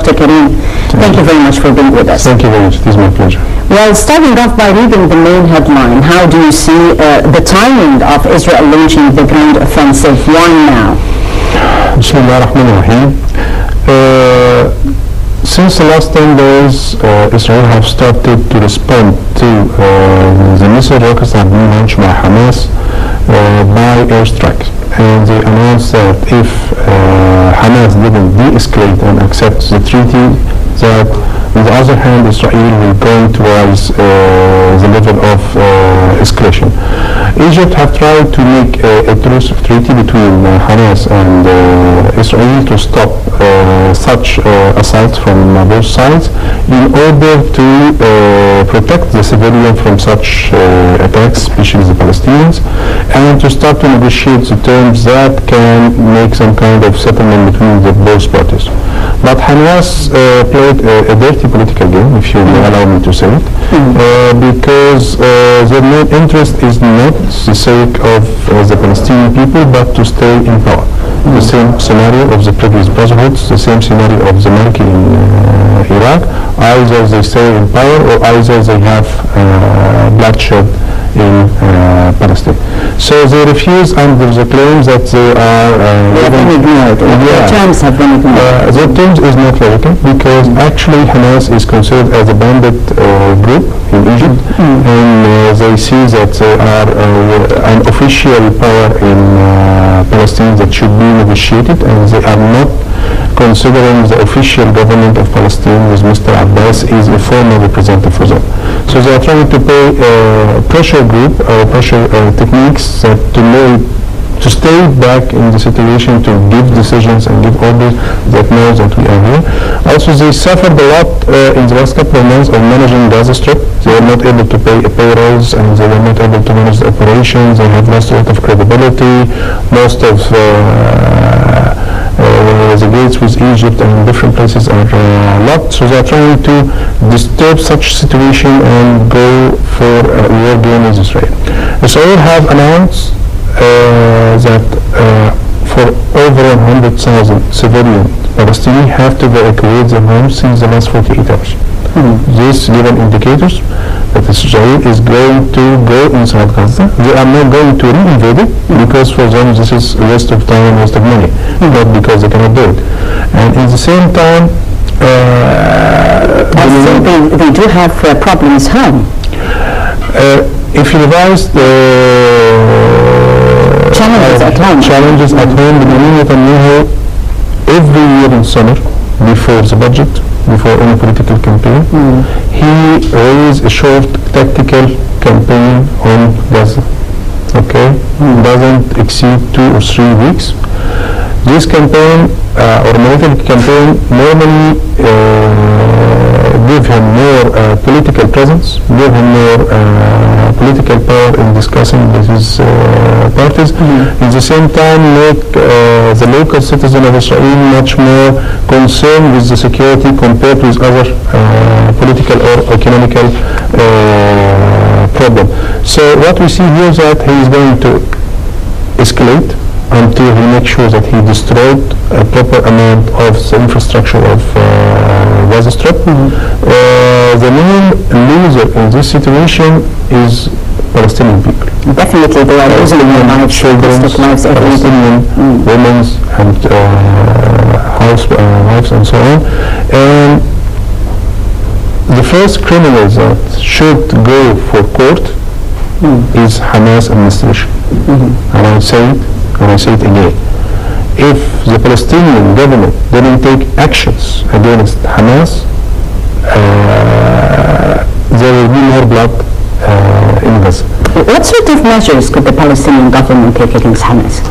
Dr. Karim, thank you very much for being with us. Thank you very much. It is my pleasure. Well, starting off by reading the main headline, how do you see the timing of Israel launching the ground offensive? Why now? Bismillah ar-Rahman ar-Rahim. Since the last 10 days, Israel have started to respond to the missile rockets that have been launched by Hamas by airstrikes. And they announced that if Hamas didn't de-escalate and accept the treaty, that on the other hand, Israel will going to rise the level of escalation. Egypt have tried to make a truce treaty between Hamas and Israel to stop such assaults from both sides in order to protect the civilian from such attacks, especially the Palestinians, and to start to negotiate the terms that can make some kind of settlement between the both parties. But Hamas played a dirty political game, if you will allow me to say it, because their main interest is not the sake of the Palestinian people, but to stay in power. The same scenario of the previous brotherhoods, the same scenario of the monarchy in Iraq. Either they stay in power or either they have bloodshed in Palestine. So they refuse under the claims that they are ignored. Their terms have been ignored. Their terms is not logical because actually Hamas is considered as a bandit group in Egypt, and they see that they are an official power in Palestine that should be negotiated, and they are not considering the official government of Palestine with Mr. Abbas is a formal representative for them. So they are trying to play pressure group or pressure techniques that to stay back in the situation, to give decisions and give orders that knows that we are here. Also, they suffered a lot in the last couple of months of managing Gaza Strip. They were not able to pay payrolls, and they were not able to manage the operations. They have lost a lot of credibility. Most of the gates with Egypt and different places are locked. So they are trying to disturb such situation and go for a war game with Israel. Israel have announced that for over 100,000 civilian Palestinians have to evacuate their homes since the last 48 hours. This given indicators that Israel is going to go inside Gaza. They are not going to re-invade it because for them this is a waste of time and waste of money, not because they cannot do it. And at the same time, they do have problems home. If you revise the challenges at home, Benjamin Netanyahu every year in summer, before the budget, before any political campaign, he raised a short tactical campaign on Gaza. Okay, doesn't exceed 2 or 3 weeks. This campaign or military campaign normally give him more political presence, give him more political power in discussing with his parties. At the same time, make the local citizen of Israel much more concerned with the security compared with other political or economical problem. So what we see here is that he is going to escalate until he makes sure that he destroyed a proper amount of the infrastructure of Gaza Strip. The main loser in this situation is Palestinian people. Definitely, they are losing their lives, children, Palestinian women, and housewives, and so on. And the first criminals that should go for court is Hamas administration. And I say it, and I say it again. If the Palestinian government didn't take actions against Hamas, there will be more blood in Gaza. What sort of measures could the Palestinian government take against Hamas?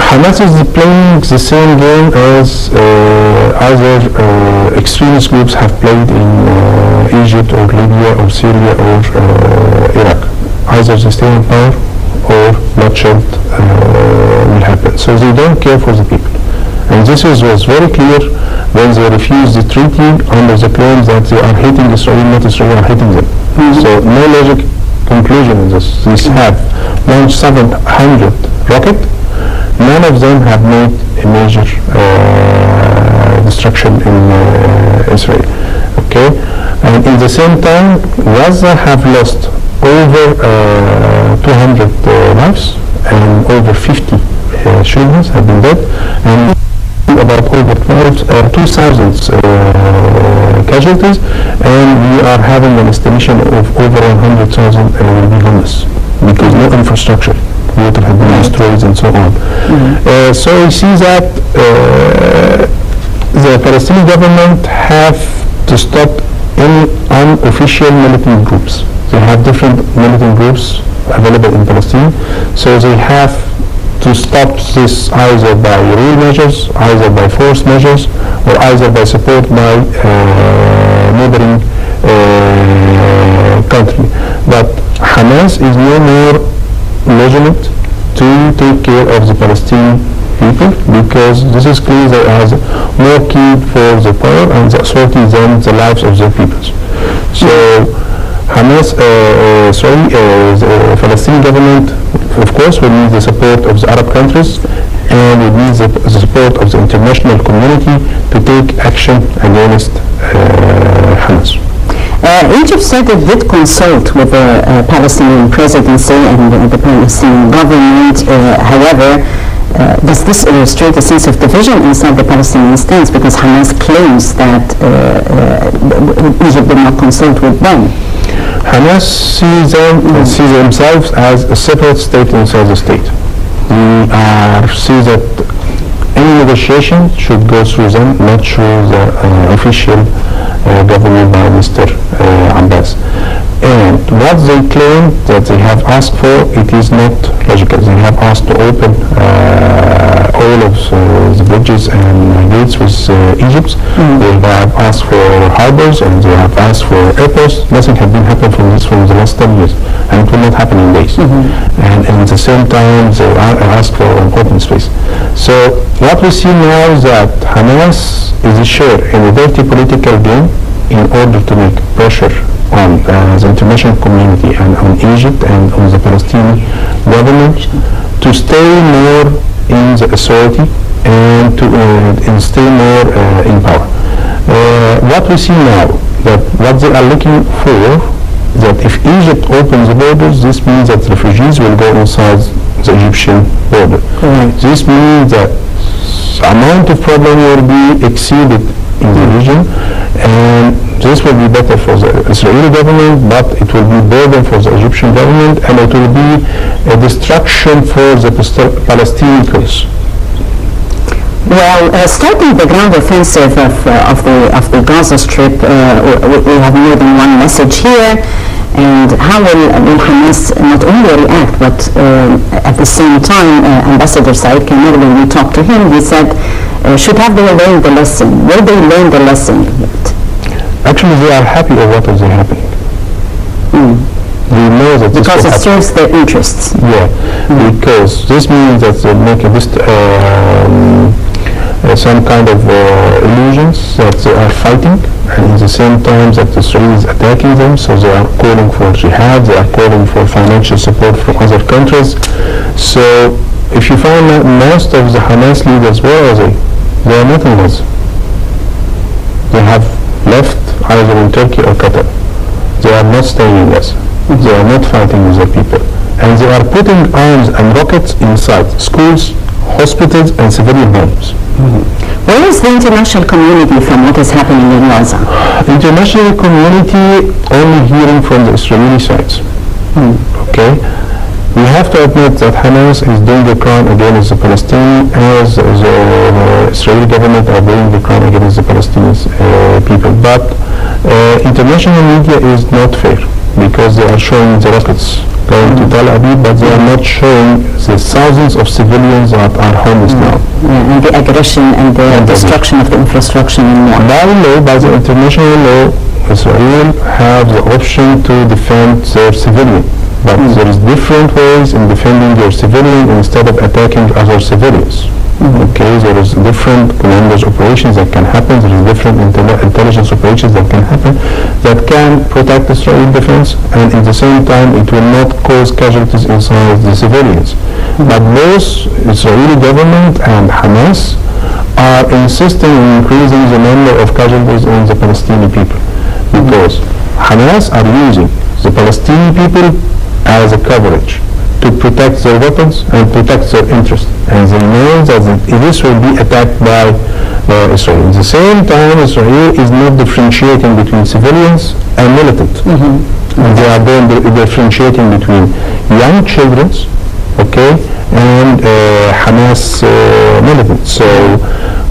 Hamas is playing the same game as other extremist groups have played in Egypt or Libya or Syria or Iraq. Either they stay in power or bloodshed will happen. So they don't care for the people. And this was very clear when they refused the treaty under the claim that they are hating Israel, not Israel are hating them. So no logic conclusion in this. These have launched 700 rockets. None of them have made a major destruction in Israel. Okay, and in the same time, Gaza have lost over 200 lives and over 50 children have been dead, and about over 2,000 casualties, and we are having an estimation of over 100,000 will be homeless because no infrastructure, water have been destroyed and so on. So we see that the Palestinian government have to stop any unofficial militant groups. They have different militant groups available in Palestine, so they have to stop this either by real measures, either by force measures, or either by support by neighboring country. But Hamas is no more legitimate to take care of the Palestinian people, because this is clear that has more key for the power and the authority than the lives of their peoples. So Hamas, the Palestinian government, of course, will need the support of the Arab countries, and it needs the support of the international community to take action against Hamas. Egypt said it did consult with the Palestinian presidency and the Palestinian government. However, does this illustrate a sense of division inside the Palestinian stance, because Hamas claims that Egypt did not consult with them? Hamas sees themselves as a separate state inside the state. We see that any negotiation should go through them, not through the official government by Mr. Abbas. And what they claim that they have asked for, it is not logical. They have asked to open all of the bridges and gates with Egypt. They have asked for harbors, and they have asked for airports. Nothing has been happening from this from the last 10 years, and it will not happen in days. And at the same time, they asked for an open space. So what we see now is that Hamas is a share in a dirty political game in order to make pressure on the international community and on Egypt and on the Palestinian government to stay more in the authority and to stay more in power. What we see now, that what they are looking for, that if Egypt opens the borders, this means that refugees will go inside the Egyptian border. This means that the amount of problem will be exceeded in the region, and this will be better for the Israeli government, but it will be burden for the Egyptian government, and it will be a destruction for the Palestinian cause. Well, starting the ground offensive of the Gaza Strip, we have more than one message here. And how will Hamas not only react, but at the same time, Ambassador Said Kamel, when we talked to him, he said, should have they learned the lesson? Will they learn the lesson yet? Actually, they are happy of what is happening. They know that this because it serves their interests. Yeah, because this means that they make some kind of illusions that they are fighting, and at the same time that Israel is attacking them, so they are calling for jihad, they are calling for financial support from other countries. So if you find that most of the Hamas leaders, where are they? They are nothing else. They have left either in Turkey or Qatar. They are not staying in Gaza. They are not fighting with their people. And they are putting arms and rockets inside schools, hospitals, and civilian homes. Where is the international community from what is happening in Gaza? The international community only hearing from the Israeli sides. Okay? We have to admit that Hamas is doing the crime against the Palestinians, as the Israeli government are doing the crime against the Palestinian people. But international media is not fair, because they are showing the rockets going to Tel Aviv, but they are not showing the thousands of civilians that are homeless now. And the aggression and the destruction of the infrastructure and more. By law, by the international law, Israel have the option to defend their civilian. But there is different ways in defending your civilian instead of attacking other civilians. Okay, there is different commanders operations that can happen. There is different intelligence operations that can happen that can protect Israeli defense, and at the same time it will not cause casualties inside the civilians. But both Israeli government and Hamas are insisting on increasing the number of casualties in the Palestinian people, because Hamas are using the Palestinian people as a coverage to protect their weapons and protect their interests. And they know that this will be attacked by Israel. At the same time, Israel is not differentiating between civilians and militant. And they are differentiating between young children, okay, and Hamas militants. So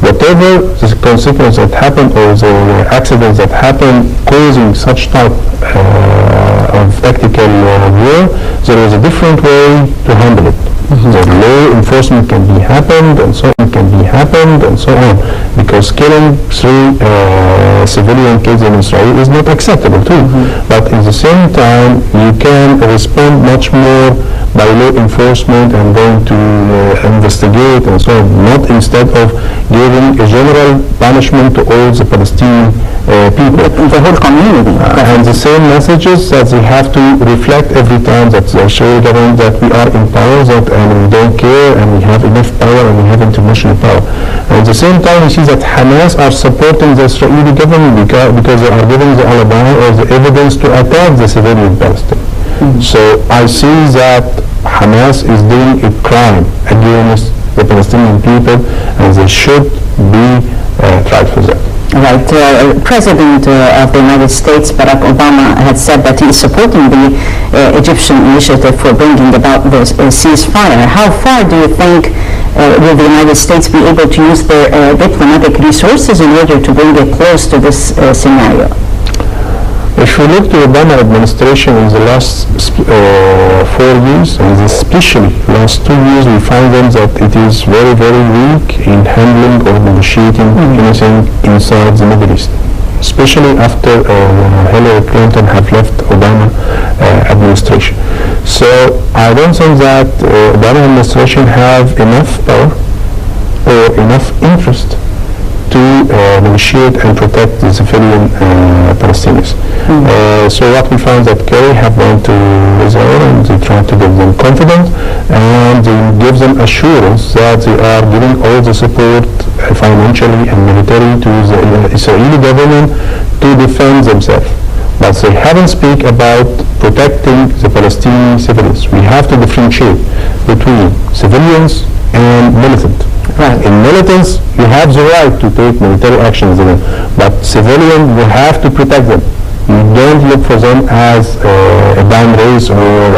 whatever the consequence that happened or the accidents that happen causing such type of tactical war, there is a different way to handle it. The law enforcement can be happened and so on, because killing 3 civilian kids in Israel is not acceptable too. But at the same time, you can respond much more by law enforcement and going to investigate and so on, not instead of giving a general punishment to all the Palestinian people. The whole community. And the same messages that they have to reflect every time that they show government that we are in power, and we don't care, and we have enough power, and we have international power. And at the same time, we see that Hamas are supporting the Israeli government because they are giving the alibi or the evidence to attack the civilian Palestine. So I see that Hamas is doing a crime against the Palestinian people, and they should be tried for that. Right. President of the United States, Barack Obama, had said that he is supporting the Egyptian initiative for bringing about this ceasefire. How far do you think will the United States be able to use their diplomatic resources in order to bring it close to this scenario? If we look to the Obama administration in the last 4 years, and especially last 2 years, we find them that it is very, very weak in handling or negotiating anything inside the Middle East, especially after Hillary Clinton have left Obama administration. So I don't think that Obama administration have enough power or enough interest to negotiate and protect the civilian Palestinians. So what we found that Kerry have gone to Israel and they try to give them confidence and they give them assurance that they are giving all the support financially and militarily to the Israeli government to defend themselves. But they haven't speak about protecting the Palestinian civilians. We have to differentiate between civilians and militant. Right. In militants, you have the right to take military actions, but civilians, you have to protect them. You don't look for them as a dime race or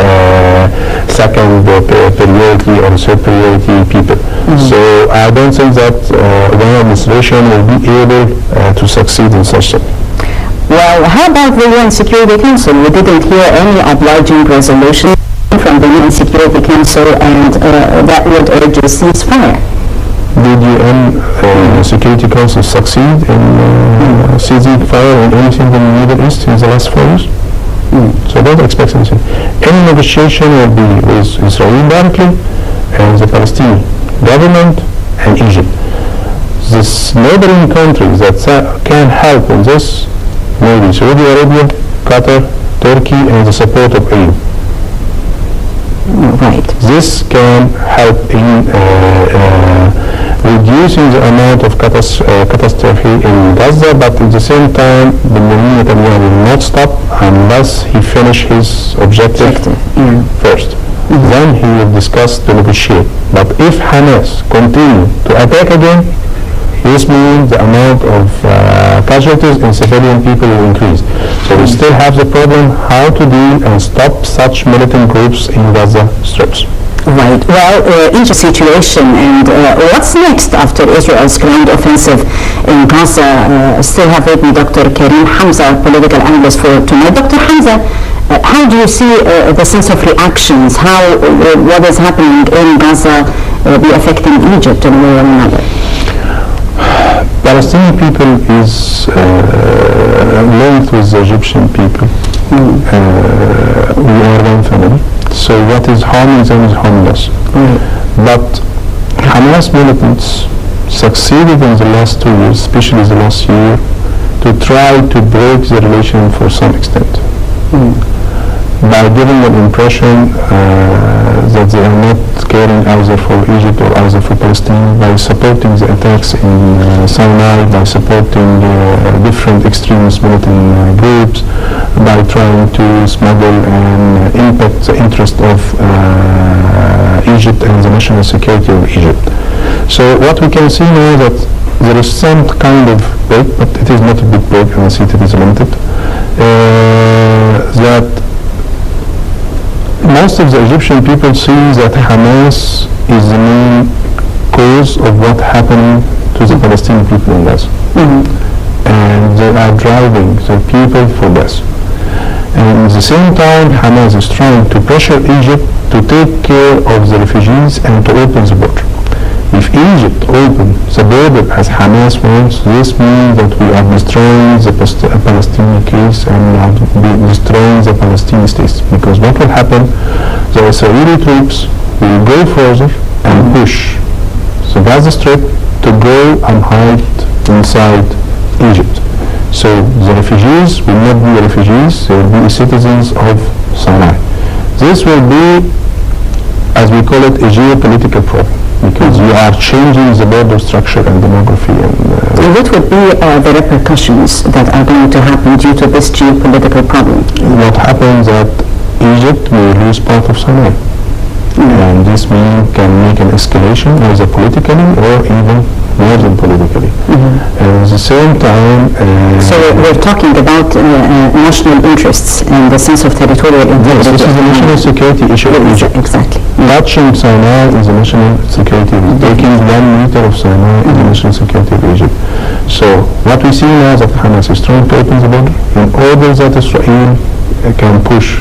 second priority or third priority people. So I don't think that the administration will be able to succeed in such thing. Well, how about the UN Security Council? We didn't hear any obliging resolution from the UN Security Council, and that would urge a ceasefire. Did UN Security Council succeed in ceasing fire in anything in the Middle East in the last 4 years? So don't expect anything. Any negotiation will be with Israel directly and the Palestinian government and Egypt. This neighboring countries that can help in this, maybe Saudi Arabia, Qatar, Turkey, and the support of EU. Right. This can help in reducing the amount of catastrophe in Gaza, but at the same time, Benjamin Netanyahu will not stop unless he finishes his objective first. Then he will discuss to negotiate. But if Hamas continue to attack again, this means the amount of casualties in civilian people will increase. So we still have the problem how to deal and stop such militant groups in Gaza strips. Right. Well, in the situation, and what's next after Israel's ground offensive in Gaza? Still have with me Dr. Karim Hamza, political analyst for tonight. Dr. Hamza, how do you see the sense of reactions? How what is happening in Gaza be affecting Egypt in one way or another? Palestinian people is linked with the Egyptian people. We are one family. So what is harming them is harming us. But Hamas militants succeeded in the last 2 years, especially the last year, to try to break the relation for some extent. By giving an impression that they are not caring either for Egypt or either for Palestine, by supporting the attacks in Sinai, by supporting different extremist militant groups, by trying to smuggle and impact the interest of Egypt and the national security of Egypt. So what we can see now that there is some kind of break, but it is not a big break, and I see it is limited, that most of the Egyptian people see that Hamas is the main cause of what happened to the Palestinian people in Gaza. And they are driving the people for this. And at the same time, Hamas is trying to pressure Egypt to take care of the refugees and to open the border. If Egypt opens the border as Hamas wants, this means that we are destroying the Palestinian case and we are destroying the Palestinian state. Because what will happen, the Israeli troops will go further and push the Gaza Strip to go and hide inside Egypt. So the refugees will not be refugees, they will be citizens of Sinai. This will be, as we call it, a geopolitical problem, because you are changing the border structure and demography. And what would be the repercussions that are going to happen due to this geopolitical problem? What happens that Egypt will lose part of Sinai. And this can make an escalation either politically or even more than politically. And at the same time... so we're talking about national interests and the sense of territorial integrity. Yes, this is a national security issue of Egypt. Exactly. Touching Sinai is a national security. Taking 1 meter of Sinai is a national security of Egypt. So what we see now is that Hamas is trying to open the border in order that Israel can push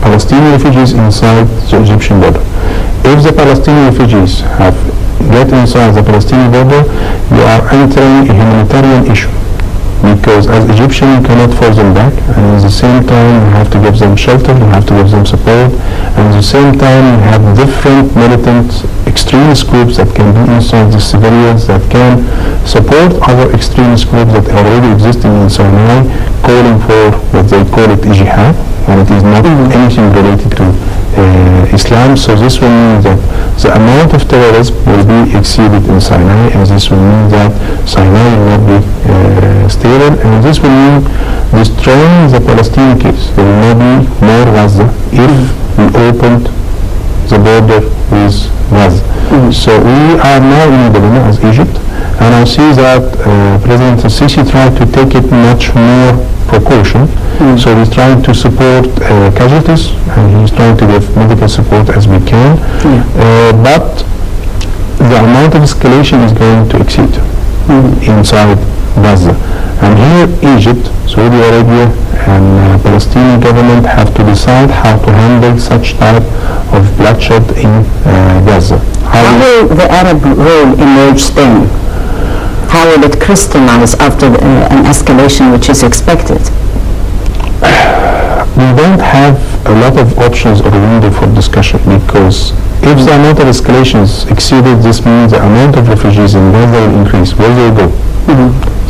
Palestinian refugees inside the Egyptian border. If the Palestinian refugees get inside the Palestinian border, you are entering a humanitarian issue. Because as Egyptians, you cannot force them back, and at the same time you have to give them shelter, you have to give them support, and at the same time you have different militant extremist groups that can be inside the civilians that can support other extremist groups that are already existing in Sinai, calling for what they call it jihad, and it is not anything related to Islam. So this will mean that the amount of terrorism will be exceeded in Sinai, and this will mean that Sinai will not be stable, and this will mean destroying the Palestinian case. There will not be more Gaza if we opened the border with Gaza. So we are now in a dilemma as Egypt, and I see that President Sisi tried to take it much more precaution. So he's trying to support casualties, and he's trying to give medical support as we can. But the amount of escalation is going to exceed inside Gaza. And here Egypt, Saudi Arabia, and Palestinian government have to decide how to handle such type of bloodshed in Gaza. How will the Arab role emerge then? How will it crystallize after an escalation which is expected? We don't have a lot of options or window for discussion, because if the amount of escalations exceeded, this means the amount of refugees in Gaza will increase. Where will they go?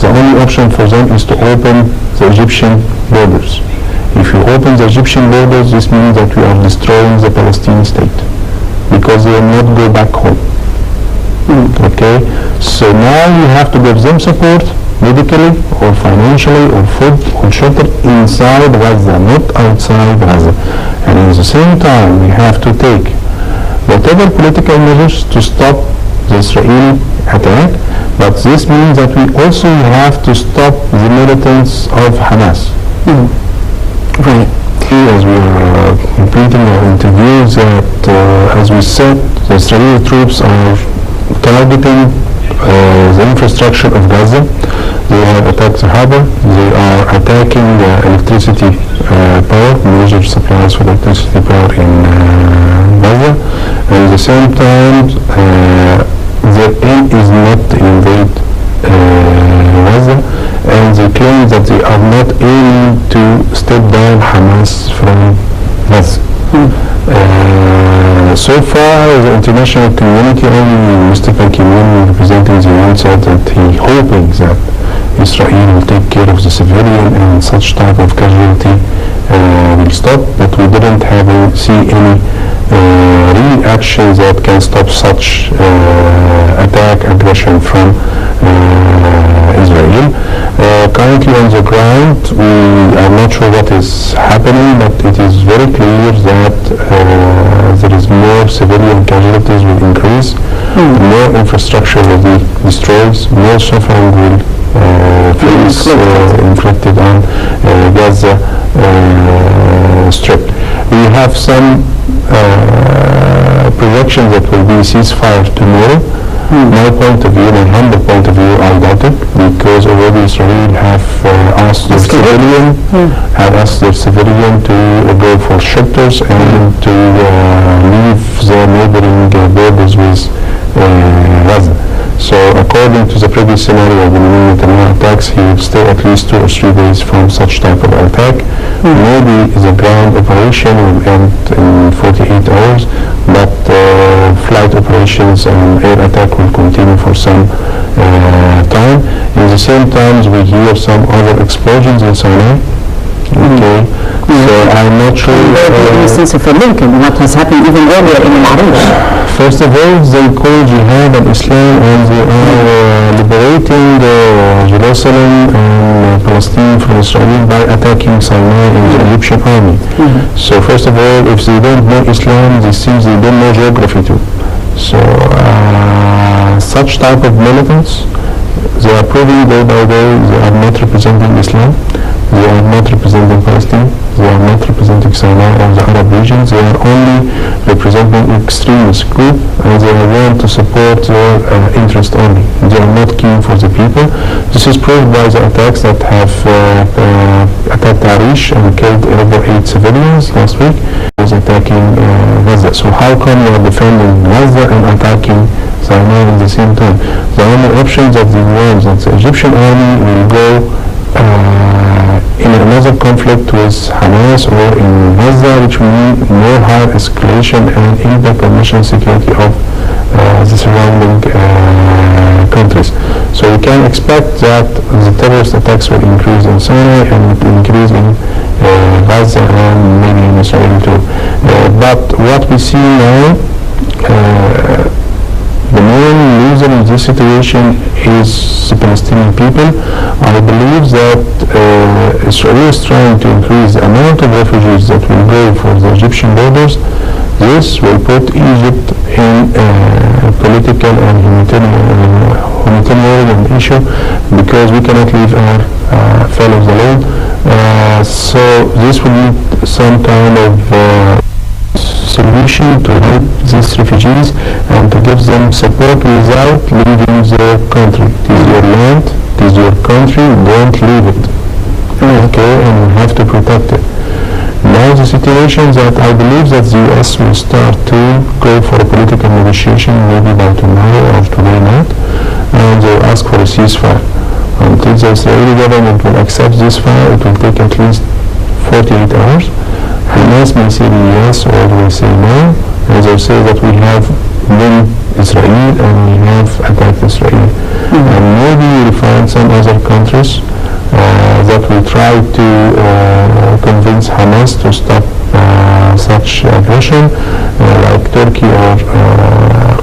The only option for them is to open the Egyptian borders. If you open the Egyptian borders, this means that we are destroying the Palestinian state, because they will not go back home. Okay, so now you have to give them support medically or financially or food or shelter inside Gaza, not outside Gaza. And at the same time, we have to take whatever political measures to stop the Israeli attack, but this means that we also have to stop the militants of Hamas. Right. As we are completing our interviews, that as we said, the Israeli troops are targeting the infrastructure of Gaza. They have attacked the harbor. They are attacking the electricity power, major supplies for electricity power in Gaza. And at the same time, their aim is not to invade Gaza, and they claim that they are not aiming to step down Hamas from Gaza. So far, the international community, only Mr. Ban Ki-moon representing the UN said that he hoping that Israel will take care of the civilian and such type of casualty will stop, but we didn't see any real actions that can stop such aggression from Israel. Currently on the ground, we are not sure what is happening, but it is very clear that there is more civilian casualties will increase, more infrastructure will be destroyed, more suffering will face inflicted on Gaza Strip. We have some projections that will be ceasefire tomorrow. My point of view, my humble point of view, I doubt it, because already Israel have asked their civilian to go for shelters and to leave the neighboring borders with Gaza. So according to the previous scenario of the Netanyahu attacks, he will stay at least 2 or 3 days from such type of attack. Maybe the ground operation will end in 48 hours, but flight operations and air attack will continue for some time. In the same time, we hear some other explosions in Sinai. Okay, so I'm not sure. In the sense of a link and what has happened even earlier in Al-Arish. First of all, they call jihad and Islam, and they are liberating Jerusalem and Palestine from Israel by attacking Sinai and the Egyptian army. So first of all, if they don't know Islam, it seems they don't know geography too. So such type of militants, they are proving day by day they are not representing Islam. They are not representing Palestine, they are not representing Sinai or the Arab regions, they are only representing extremist group, and they want to support their interest only. They are not keen for the people. This is proved by the attacks that have attacked Arish and killed over 8 civilians last week. Was attacking Gaza. So how come you are defending Gaza and attacking Sinai at the same time? The only option that they want that the Egyptian army will go in another conflict with Hamas or in Gaza, which will mean more high escalation and impact on national security of the surrounding countries. So we can expect that the terrorist attacks will increase in Sinai and will increase in Gaza and maybe in Israel too. But what we see now, the main loser in this situation is the Palestinian people. I believe that Israel is trying to increase the amount of refugees that will go for the Egyptian borders. This will put Egypt in a political and humanitarian issue, because we cannot leave our fellows alone. So this will need some kind of solution to help these refugees and to give them support without leaving their country. It is your land, it is your country, don't leave it. Okay, and you have to protect it. Now the situation that I believe that the US will start to go for a political negotiation maybe by tomorrow or today night, and they will ask for a ceasefire. Until the Israeli government will accept this fire, it will take at least 48 hours. Hamas may say yes or they will say no, and they say that we have been Israel and we have attacked Israel. And maybe we will find some other countries that will try to convince Hamas to stop such aggression, like Turkey or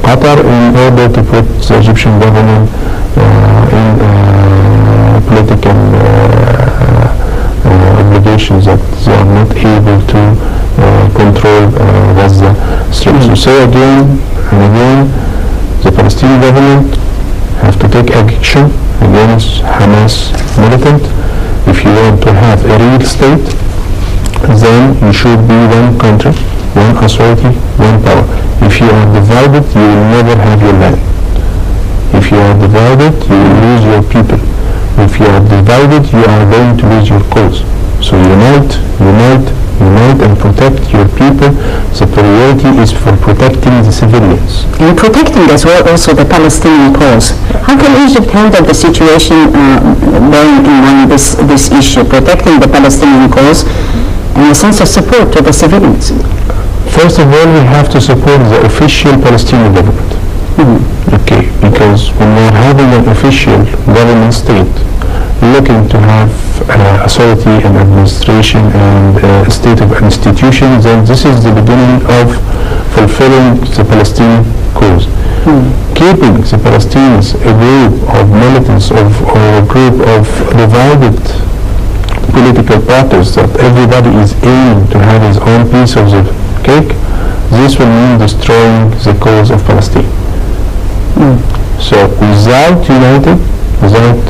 Qatar, in order to put the Egyptian government in political obligations that they are not able to control Gaza Strip. So say again and again, the Palestinian government have to take action against Hamas militant. If you want to have a real state, then you should be one country, one authority, one power. If you are divided, you will never have your land. If you are divided, you will lose your people. If you are divided, you are going to lose your cause. So unite, and protect your people. The priority is for protecting the civilians. And protecting as well also the Palestinian cause. How can Egypt handle the situation bearing in mind this issue, protecting the Palestinian cause and a sense of support to the civilians? First of all, we have to support the official Palestinian government. Okay, because when we're having an official government state looking to have authority and administration and a state of institutions, then this is the beginning of fulfilling the Palestinian cause. Keeping the Palestinians a group of militants or a group of divided political parties that everybody is aiming to have his own piece of the cake, this will mean destroying the cause of Palestine. So without united, without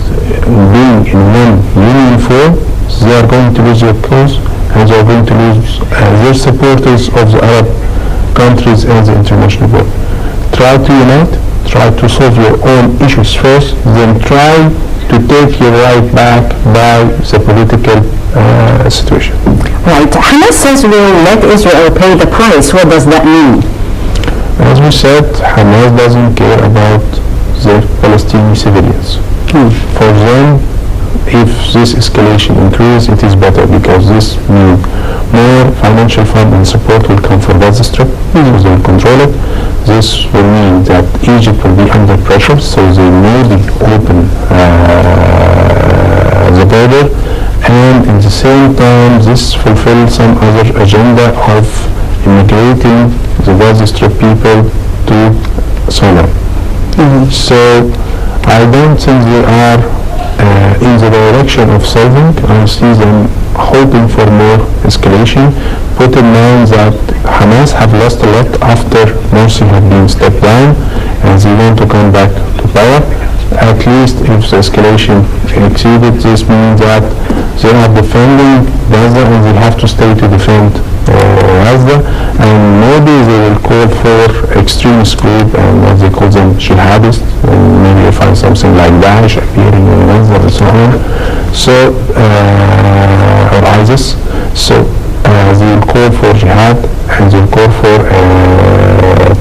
being in one union form, they are going to lose their cause and they are going to lose their supporters of the Arab countries and the international world. Try to unite, try to solve your own issues first, then try to take your right back by the political situation. Right. Hamas says we'll let Israel pay the price. What does that mean? As we said, Hamas doesn't care about the Palestinian civilians. For them, if this escalation increases, it is better because this means more financial fund and support will come for Gaza Strip, so they will control it. This will mean that Egypt will be under pressure, so they more open the border, and in the same time this fulfills some other agenda of immigrating the Gaza Strip people to Sinai. So I don't think they are in the direction of solving. I see them hoping for more escalation. Put in mind that Hamas have lost a lot after Morsi had been stepped down and they want to come back to power. At least if the escalation exceeded, this means that they are defending Gaza and they have to stay to defend Gaza, and maybe they will call for extremist group and what they call them jihadists, and maybe you'll find something like Daesh appearing in Gaza and so on, so or ISIS. So they will call for jihad and they will call for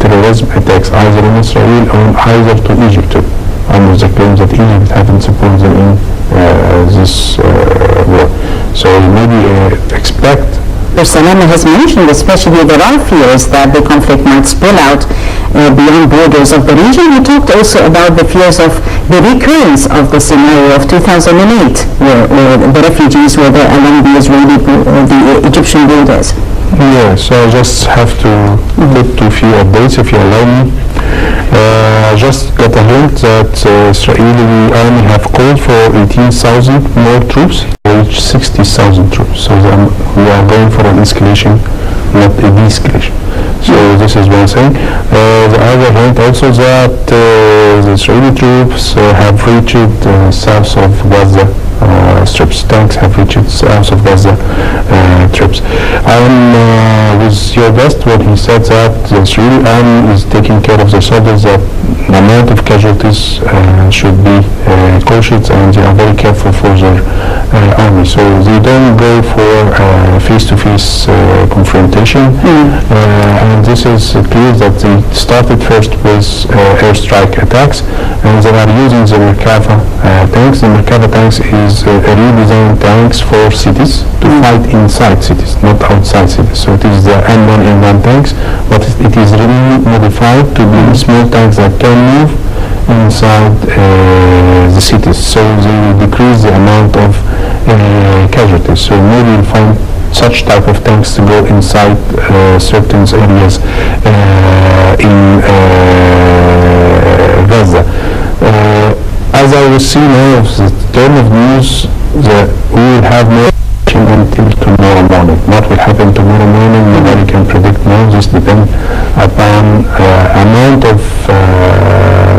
terrorism attacks either in Israel or either to Egypt too, under the claim that Egypt haven't supported them in this war. So maybe expect. Salama has mentioned, especially there are fears that the conflict might spill out beyond borders of the region. He talked also about the fears of the recurrence of the scenario of 2008, where the refugees were there along the Egyptian borders. Yeah, so I just have to put a few updates if you allow me. Just got a hint that Israeli army have called for 18,000 more troops, reach 60,000 troops. So we are going for an escalation, not a de-escalation. So this is one thing. The other hint also that the Israeli troops have reached south of Gaza strips. Tanks have reached south of Gaza trips. With your guest when he said that the Israeli army is taking care of the soldiers, that the amount of casualties should be cautious and they are very careful for their army. So they don't go for face-to-face confrontation. And this is clear that they started first with airstrike attacks, and they are using the Merkava tanks. The Merkava tanks is redesigned tanks for cities to fight inside cities, not outside cities. So it is the M1 M1 tanks, but it is really modified to be small tanks that can move inside the cities. So they decrease the amount of casualties. So maybe you'll find such type of tanks to go inside certain areas in Gaza. As I will see now, the turn of news, we will have more until tomorrow morning. What will happen tomorrow morning, nobody can predict now. This depends upon amount of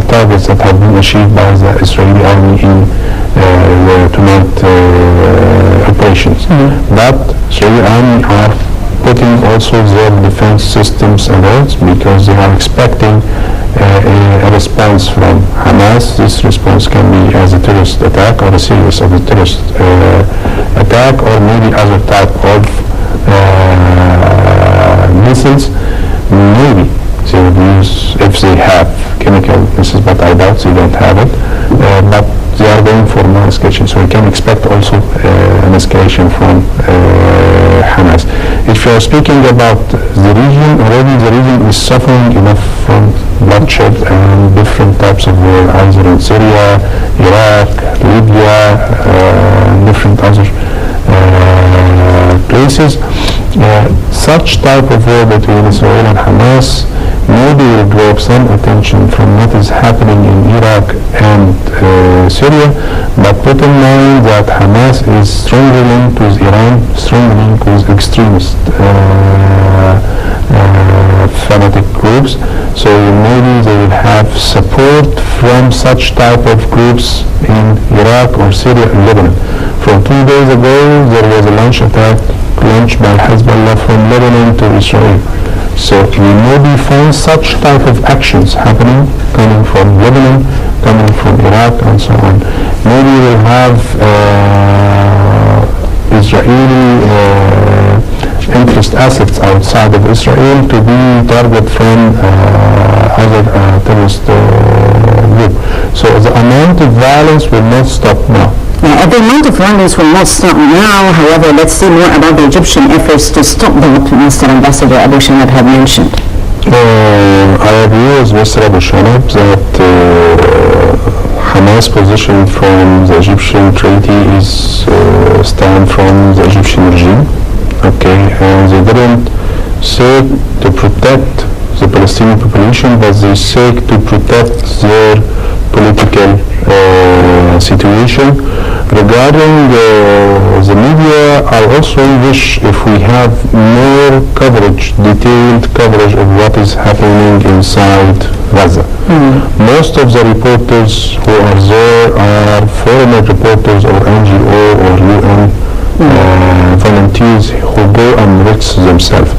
targets that have been achieved by the Israeli army in tonight operations. But Israeli army are putting also their defense systems alert because they are expecting a response from Hamas. This response can be as a terrorist attack or a series of a terrorist attack, or maybe other type of missiles. Maybe they would use, if they have chemical missiles, but I doubt they don't have it. But they are going for more escalation. So we can expect also an escalation from Hamas. If you are speaking about the region, already the region is suffering enough from bloodshed and different types of war, either in Syria, Iraq, Libya, different other places. Such type of war between Israel and Hamas maybe will draw some attention from what is happening in Iraq and Syria, but put in mind that Hamas is strongly linked with Iran, strongly linked with extremist fanatic groups, so maybe they will have support from such type of groups in Iraq or Syria and Lebanon. From 2 days ago, there was a launch attack launched by Hezbollah from Lebanon to Israel. So we maybe find such type of actions happening, coming from Lebanon, coming from Iraq, and so on. Maybe we'll have Israeli interest assets outside of Israel to be targeted from other terrorist group. So the amount of violence will not stop now. The amount of violence will not stop now. However, let's see more about the Egyptian efforts to stop that Mr. Ambassador Abu Shanab had mentioned. I agree with Mr. Abu Shanab that Hamas' position from the Egyptian treaty is stand from the Egyptian regime. Okay, and they didn't seek to protect the Palestinian population, but they seek to protect their political situation. Regarding the media, I also wish if we have more coverage, detailed coverage of what is happening inside Gaza. Most of the reporters who are there are foreign reporters or NGO or UN volunteers who go and risk themselves.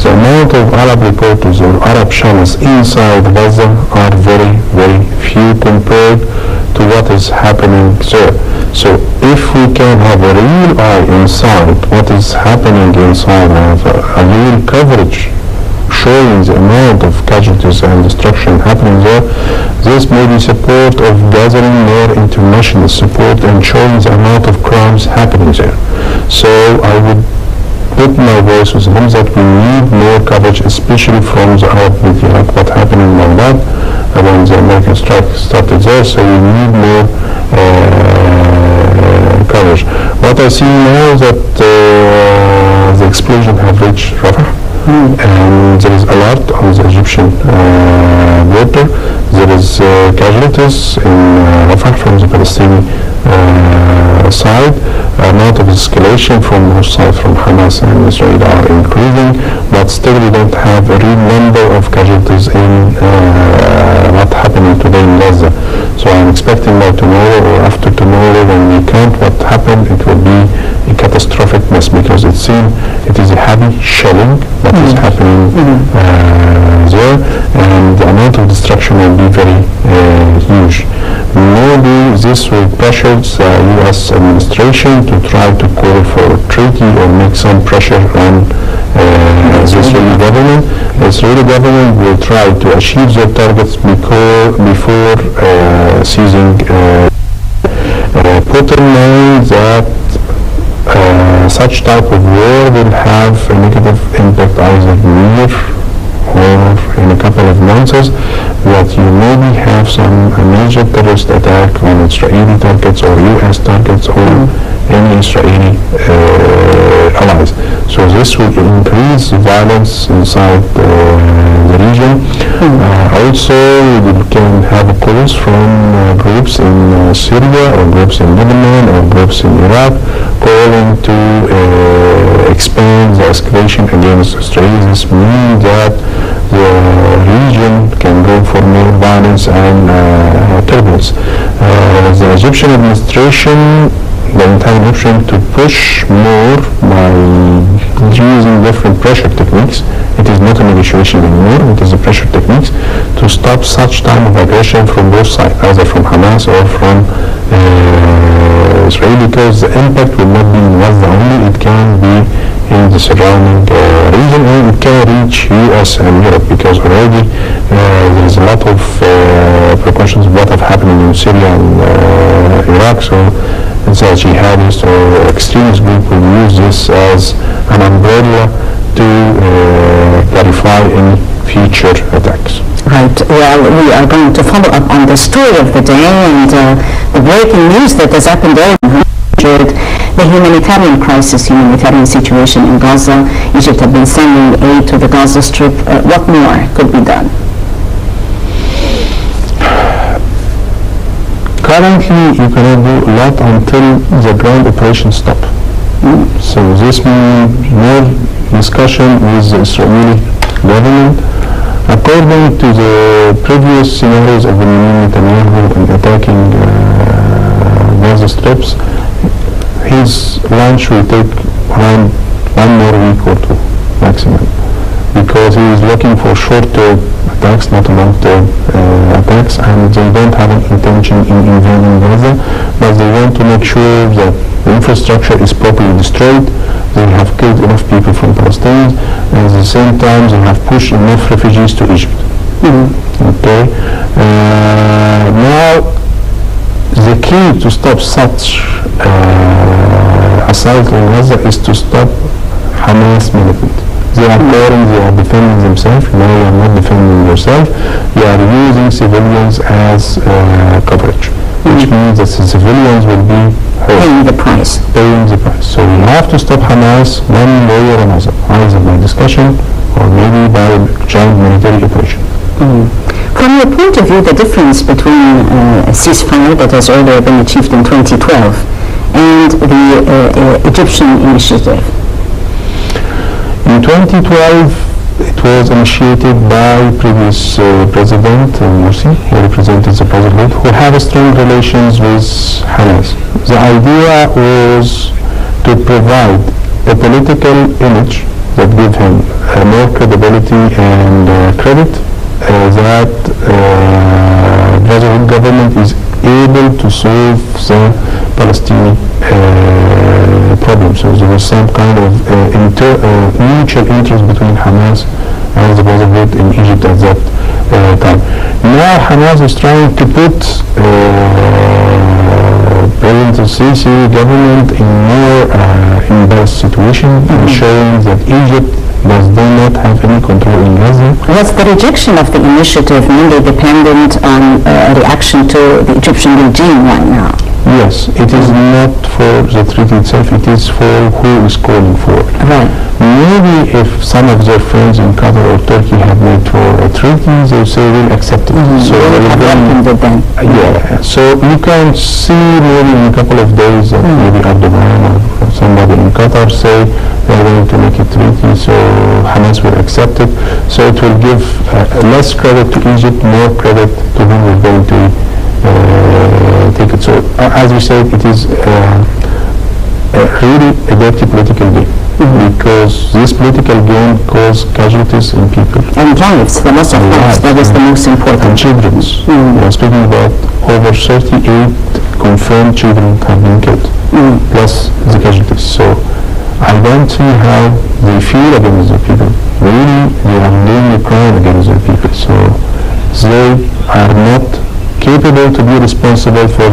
The amount of Arab reporters or Arab channels inside Gaza are very, very few compared to what is happening there. So if we can have a real eye inside what is happening inside, a real coverage showing the amount of casualties and destruction happening there, this may be support of gathering more international support and showing the amount of crimes happening there. So I would put my voice with him that we need more coverage, especially from the Arab media, like what happened in Baghdad when the American strike started there. So we need more coverage. What I see now is that the explosion have reached Rafah. And there is alert on the Egyptian border. There is casualties in Rafah from the Palestinian side. Amount of escalation from both sides, from Hamas and Israel, are increasing, but still we don't have a real number of casualties in what happening today in Gaza. So I'm expecting by tomorrow or after tomorrow, when we count what happened, it will be a catastrophic mess, because it seems it is a heavy shelling that is happening there, and the amount of destruction will be very huge. Maybe this will pressure the U.S. administration to try to call for a treaty or make some pressure on the Israeli government. The Israeli government will try to achieve their targets before ceasing. Put in mind that such type of war will have a negative impact either near or in a couple of months, that you maybe have some major terrorist attack on Israeli targets or U.S. targets or any Israeli allies. So this will increase violence inside the region. Also, we can have calls from groups in Syria or groups in Lebanon or groups in Iraq calling to expand the escalation against Israel. This means that the region can go for more violence and turbulence. The Egyptian administration, the entire option to push more by using different pressure techniques. It is not a negotiation anymore, it is a pressure techniques to stop such type of aggression from both sides, either from Hamas or from Israel, because the impact will not be in Gaza only, it can be in the surrounding region, and it can reach US and Europe, because already there is a lot of precautions of what have happened in Syria and Iraq. So the jihadist or extremist group will use this as an umbrella to clarify any future attacks. Right. Well, we are going to follow up on the story of the day and the breaking news that has happened earlier. The humanitarian crisis, humanitarian situation in Gaza. Egypt has been sending aid to the Gaza Strip. What more could be done? Currently, you cannot do a lot until the ground operations stop. So this means more discussion with the Israeli government. According to the previous scenarios of Benjamin Netanyahu in attacking Gaza strips, his launch will take around 1 more week or 2 maximum, because he is looking for short-term attacks, not long-term attacks, and they don't have an intention in invading Gaza, but they want to make sure that the infrastructure is properly destroyed. They have killed enough people from Palestine, and at the same time they have pushed enough refugees to Egypt. Okay. Now, the key to stop such assault in Gaza is to stop Hamas militant. They are pouring, they are defending themselves. No, you are not defending yourself. You are using civilians as coverage, which means that the civilians will be paying the price. So we have to stop Hamas one way or another, either by discussion or maybe by a giant military operation. From your point of view, the difference between a ceasefire that has already been achieved in 2012 and the Egyptian initiative? In 2012, it was initiated by previous President Morsi. He represented the Brotherhood, who have strong relations with Hamas. The idea was to provide a political image that give him more credibility and credit, that Brotherhood government is able to solve the Palestinian problem. So there was some kind of mutual interest between Hamas and the Brotherhood in Egypt at that time. Now Hamas is trying to put President Sisi government in more embarrassed situation, and showing that Egypt do not have any control in Gaza. Was the rejection of the initiative mainly dependent on a reaction to the Egyptian regime right now? Yes, it is not for the treaty itself, it is for who is calling for it. Right. Maybe if some of their friends in Qatar or Turkey have made for a treaty, they say we'll accept it. So they will have welcomed it then. Yeah, so you can see maybe in a couple of days that maybe Erdogan or somebody in Qatar say they're going to make a treaty, so Hamas will accept it. So it will give less credit to Egypt, more credit to whom we're going to take it. So as we said, it is really a dirty political game, because this political game caused casualties in people. And lives, the loss of lives, that is the most important. And children. We are speaking about over 38 confirmed children have been killed, plus the casualties. So I don't see how they feel against the people. Really, they are doing a crime against the people. So they are not capable to be responsible for